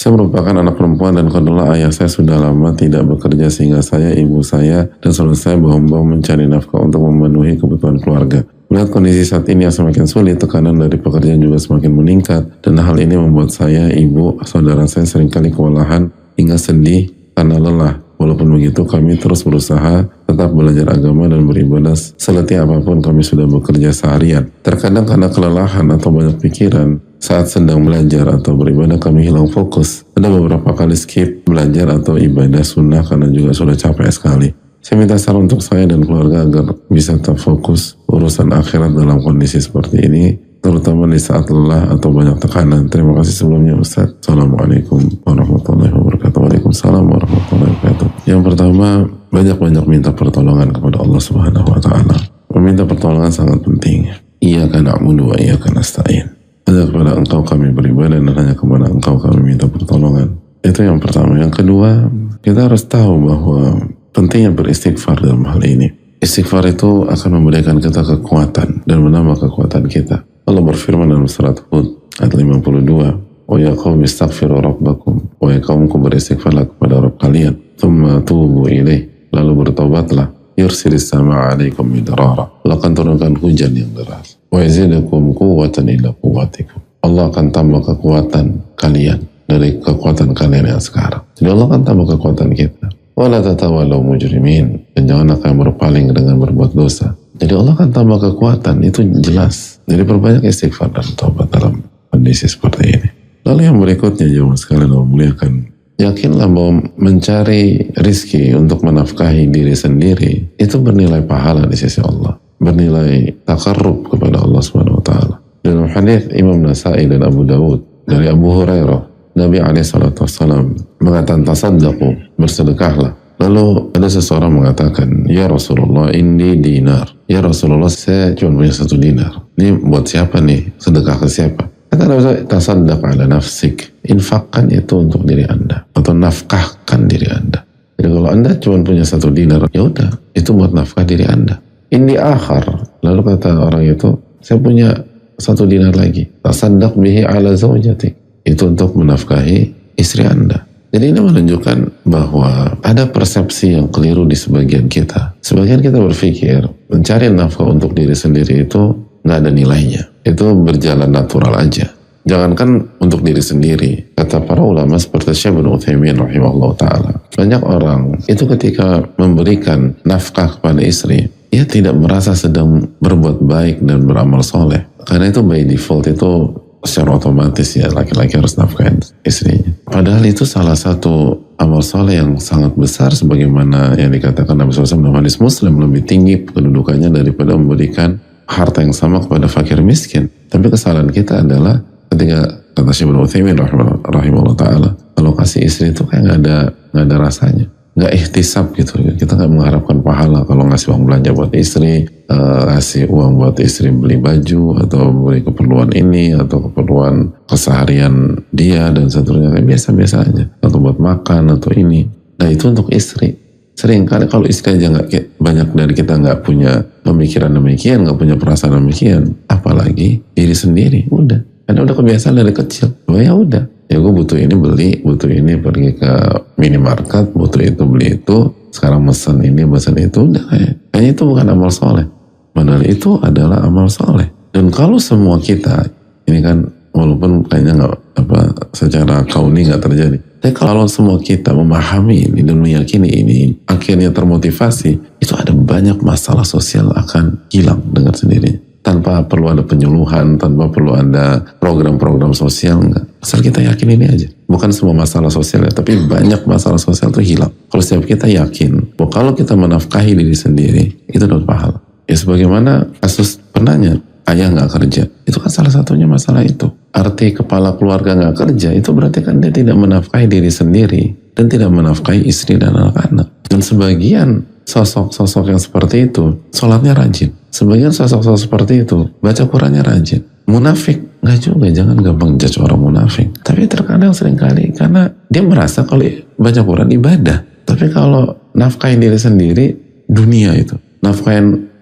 Saya merupakan anak perempuan dan kedua ayah saya sudah lama tidak bekerja sehingga saya, ibu saya, dan saudara saya bahu-membahu mencari nafkah untuk memenuhi kebutuhan keluarga. Melihat kondisi saat ini yang semakin sulit, tekanan dari pekerjaan juga semakin meningkat, dan hal ini membuat saya, ibu, saudara saya seringkali kewalahan hingga sedih karena lelah. Walaupun begitu, kami terus berusaha tetap belajar agama dan beribadah seletih apapun kami sudah bekerja seharian. Terkadang karena kelelahan atau banyak pikiran, saat sedang belajar atau beribadah kami hilang fokus. Ada beberapa kali skip belajar atau ibadah sunnah karena juga sudah capek sekali. Saya minta saran untuk saya dan keluarga agar bisa tetap fokus urusan akhirat dalam kondisi seperti ini, terutama di saat lelah atau banyak tekanan. Terima kasih sebelumnya Ustaz. Assalamualaikum warahmatullahi wabarakatuh. Waalaikumsalam warahmatullahi wabarakatuh. Yang pertama, banyak-banyak minta pertolongan kepada Allah Subhanahu wa Ta'ala. Meminta pertolongan sangat penting. Iyyaka na'budu wa iyyaka nasta'in. Hanya kepada Engkau kami beribadah dan hanya kepada Engkau kami minta pertolongan. Itu yang pertama. Yang kedua, kita harus tahu bahwa pentingnya beristighfar dalam hal ini. Istighfar itu akan memberikan kita kekuatan dan menambah kekuatan kita. Allah berfirman dalam surat Hud ayat 52, "Wa ya qaumi istaghfiru rabbakum." Wahai kaumku, beristighfarlah kepada Rabb kalian. "Tsumma tubu ilaih." Lalu bertobatlah. "Yursilis samaa'a 'alaikum midrara." Allah akan turunkan hujan yang deras. "Wa yazidukum quwwatan ila quwwatikum." Allah akan tambah kekuatan kalian dari kekuatan kalian yang sekarang. Jadi Allah akan tambah kekuatan kita. "Wala tatawallaw mujrimin." Dan jangan akan berpaling dengan berbuat dosa. Jadi Allah akan tambah kekuatan, itu jelas. Jadi perbanyak istighfar dan taubat dalam kondisi seperti ini. Lalu yang berikutnya, jemaah sekalian Allah muliakan, yakinlah bahwa mencari rizki untuk menafkahi diri sendiri itu bernilai pahala di sisi Allah, bernilai takarrub kepada Allah Subhanahu wa Ta'ala. Dalam hadis Imam Nasai dan Abu Dawud dari Abu Hurairah, Nabi SAW mengatakan, "Tasaddaqu," bersedekahlah. Lalu ada seseorang mengatakan, "Ya Rasulullah, ini dinar." "Ya Rasulullah, saya cuma punya 1 dinar. Ini buat siapa nih? Sedekah ke siapa?" Kata Nabi, "Tasaddaq ala nafsik." Infakkan itu untuk diri Anda, atau nafkahkan diri Anda. Jadi kalau Anda cuma punya 1 dinar, ya udah, itu buat nafkah diri Anda. Ini akhar. Lalu kata orang itu, "Saya punya 1 dinar lagi. Tasaddaq bihi ala zawjatik." Itu untuk menafkahi istri Anda. Jadi ini menunjukkan bahwa ada persepsi yang keliru di sebagian kita. Sebagian kita berpikir mencari nafkah untuk diri sendiri itu nggak ada nilainya. Itu berjalan natural aja. Jangankan untuk diri sendiri. Kata para ulama seperti Syekh Ibnu Utsaimin rahimahullah ta'ala. Banyak orang itu ketika memberikan nafkah kepada istri, ia tidak merasa sedang berbuat baik dan beramal soleh. Karena itu by default itu secara otomatis ya laki-laki harus nafkahin istrinya. Padahal itu salah satu amal soleh yang sangat besar, sebagaimana yang dikatakan Nabi SAW dalam hadis Muslim, lebih tinggi kedudukannya daripada memberikan harta yang sama kepada fakir miskin. Tapi kesalahan kita adalah ketika kata Syekh Ibnu Utsaimin rahimahullah ta'ala, kalau kasih istri itu kayak nggak ada rasanya, nggak ihtisab gitu. Kita nggak mengharapkan pahala kalau ngasih uang belanja buat istri, ngasih uang buat istri beli baju atau beli keperluan ini atau keperluan keseharian dia dan seterusnya, biasa-biasa aja, atau buat makan atau ini. Nah itu untuk istri. Sering kali kalau istri aja nggak, banyak dari kita nggak punya pemikiran demikian, nggak punya perasaan demikian, apalagi diri sendiri. Udah, karena udah kebiasaan dari kecil. Oh ya udah, ya gue butuh ini beli, butuh ini pergi ke minimarket, butuh itu beli itu, sekarang mesen ini mesen itu, udah kayaknya itu bukan amal soleh. Padahal itu adalah amal soleh. Dan kalau semua kita, ini kan walaupun kayaknya nggak secara kauni nggak terjadi, tapi kalau semua kita memahami ini dan meyakini ini, akhirnya termotivasi, itu ada banyak masalah sosial akan hilang dengan sendirinya. Tanpa perlu ada penyuluhan, tanpa perlu ada program-program sosial, enggak. Asal kita yakin ini aja. Bukan semua masalah sosial ya, tapi banyak masalah sosial itu hilang. Kalau setiap kita yakin bahwa kalau kita menafkahi diri sendiri, itu dapat pahala. Ya sebagaimana kasus penanya, ayah nggak kerja, itu kan salah satunya masalah itu. Arti kepala keluarga nggak kerja, itu berarti kan dia tidak menafkahi diri sendiri dan tidak menafkahi istri dan anak-anak. Dan sebagian sosok-sosok yang seperti itu, sholatnya rajin. Sebagian sosok-sosok seperti itu, baca Qurannya rajin. Munafik, nggak juga, jangan gampang judge orang munafik. Tapi terkadang seringkali karena dia merasa kalau baca Quran ibadah. Tapi kalau nafkahin diri sendiri, dunia itu. Nafkahin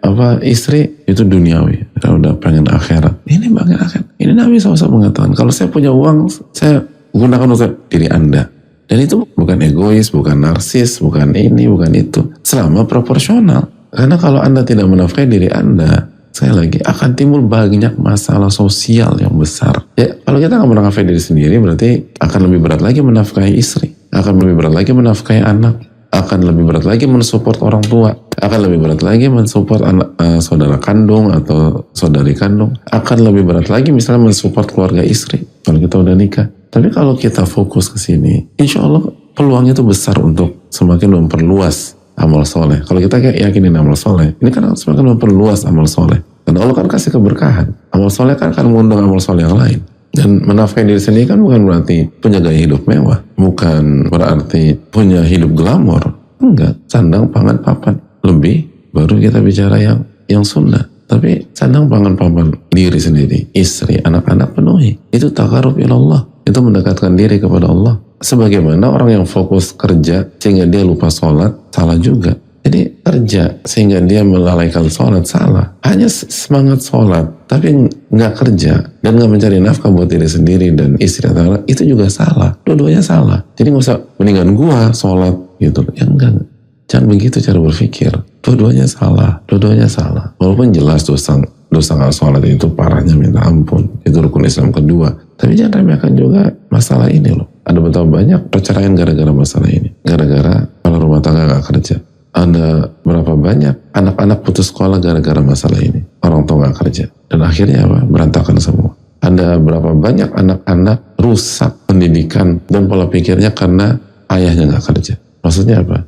istri itu duniawi. Kalau udah pengen akhirat, ini pengen akhirat. Ini Nabi SAW mengatakan, kalau saya punya uang, saya gunakan untuk diri Anda. Dan itu bukan egois, bukan narsis, bukan ini, bukan itu. Selama proporsional. Karena kalau Anda tidak menafkahi diri Anda, sekali lagi akan timbul banyak masalah sosial yang besar. Ya, kalau kita nggak menafkahi diri sendiri, berarti akan lebih berat lagi menafkahi istri, akan lebih berat lagi menafkahi anak, akan lebih berat lagi mensupport orang tua, akan lebih berat lagi mensupport anak, saudara kandung atau saudari kandung, akan lebih berat lagi misalnya mensupport keluarga istri kalau kita udah nikah. Tapi kalau kita fokus ke sini, insya Allah peluangnya itu besar untuk semakin memperluas amal soleh. Kalau kita kayak yakinin amal soleh, ini kan semakin memperluas amal soleh. Dan Allah kan kasih keberkahan. Amal soleh kan akan mengundang amal soleh yang lain. Dan menafkahi diri sendiri kan bukan berarti punya gaya hidup mewah. Bukan berarti punya hidup glamor. Enggak. Sandang, pangan, papan. Lebih, baru kita bicara yang sunnah. Tapi sandang, pangan, papan diri sendiri, istri, anak-anak penuhi. Itu takarub ilallah. Itu mendekatkan diri kepada Allah. Sebagaimana orang yang fokus kerja sehingga dia lupa sholat, salah juga. Jadi kerja sehingga dia melalaikan sholat, salah. Hanya semangat sholat, tapi nggak kerja dan nggak mencari nafkah buat diri sendiri dan istri atau anak, itu juga salah. Dua-duanya salah. Jadi nggak usah mendingan gua sholat gitu. Ya enggak. Jangan begitu cara berpikir. Dua-duanya salah. Dua-duanya salah. Walaupun jelas dosa nggak sholat itu parahnya minta ampun. Itu rukun Islam kedua. Tapi jangan remehkan juga masalah ini loh. Ada betapa banyak perceraian gara-gara masalah ini. Gara-gara kalau rumah tangga nggak kerja. Ada berapa banyak anak-anak putus sekolah gara-gara masalah ini. Orang tua nggak kerja. Dan akhirnya apa? Berantakan semua. Ada berapa banyak anak-anak rusak pendidikan dan pola pikirnya karena ayahnya nggak kerja. Maksudnya apa?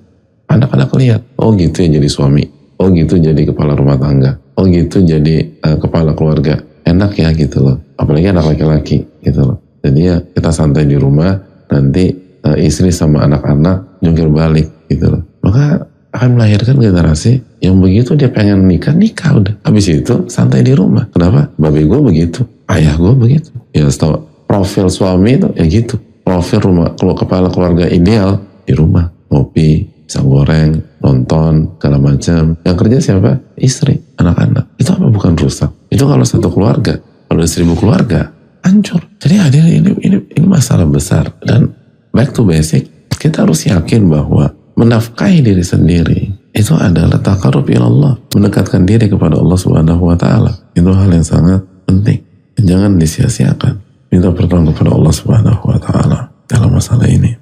Anak-anak lihat, oh gitu ya jadi suami. Oh gitu jadi kepala rumah tangga. Oh gitu jadi kepala keluarga. Enak ya gitu loh. Apalagi anak laki-laki gitu loh. Jadi ya kita santai di rumah, nanti istri sama anak-anak jungkir balik gitu loh. Maka akan melahirkan generasi yang begitu dia pengen nikah udah. Habis itu santai di rumah. Kenapa? Babe gue begitu, ayah gue begitu. Ya setahu profil suami itu ya gitu. Profil rumah kepala keluarga ideal di rumah, ngopi, pisang goreng, nonton, segala macam. Yang kerja siapa? Istri, anak-anak. Itu apa bukan rusak? Itu kalau satu keluarga. Kalau ada 1000 keluarga, hancur. Jadi hadirin ini masalah besar. Dan back to basic, kita harus yakin bahwa menafkahi diri sendiri itu adalah taqarrub ilallah, mendekatkan diri kepada Allah Subhanahu wa taala. Itu hal yang sangat penting. Jangan disia-siakan. Minta pertolongan kepada Allah Subhanahu wa taala dalam masalah ini.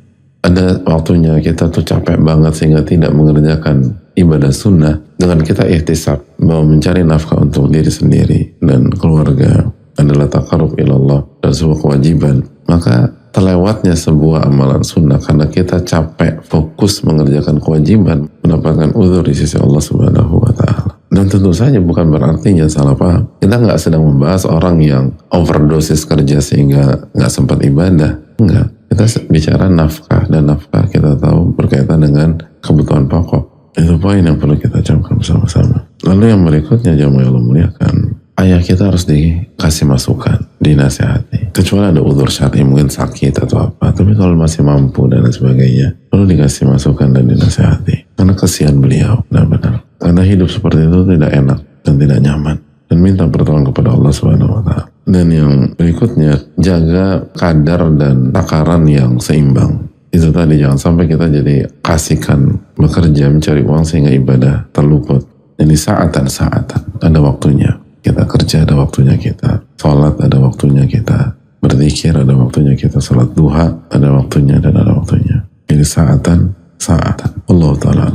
Ada waktunya kita tuh capek banget sehingga tidak mengerjakan ibadah sunnah dengan kita ihtisab bahwa mencari nafkah untuk diri sendiri dan keluarga adalah taqarrub ilallah dan sebuah kewajiban. Maka terlewatnya sebuah amalan sunnah karena kita capek fokus mengerjakan kewajiban, mendapatkan uzur di sisi Allah Subhanahu wa taala. Dan tentu saja bukan berarti jangan salah paham. Kita nggak sedang membahas orang yang overdosis kerja sehingga nggak sempat ibadah. Enggak. Kita bicara nafkah, dan nafkah kita tahu berkaitan dengan kebutuhan pokok. Itu poin yang perlu kita camkan bersama-sama. Lalu yang berikutnya jamaah Allah muliakan, ayah kita harus dikasih masukan, dinasihati. Kecuali ada uzur syar'i, mungkin sakit atau apa. Tapi kalau masih mampu dan lain sebagainya, perlu dikasih masukan dan dinasihati. Karena kasihan beliau, benar-benar. Karena hidup seperti itu tidak enak dan tidak nyaman. Dan minta pertolongan kepada Allah Subhanahu wa taala. Dan yang berikutnya, jaga kadar dan takaran yang seimbang. Itu tadi, jangan sampai kita jadi kasihkan bekerja mencari uang sehingga ibadah terluput. Jadi saatan-saatan, ada waktunya. Kita kerja, ada waktunya kita sholat, ada waktunya kita berzikir, ada waktunya kita sholat duha, ada waktunya dan ada waktunya. Jadi saatan. Allah Ta'ala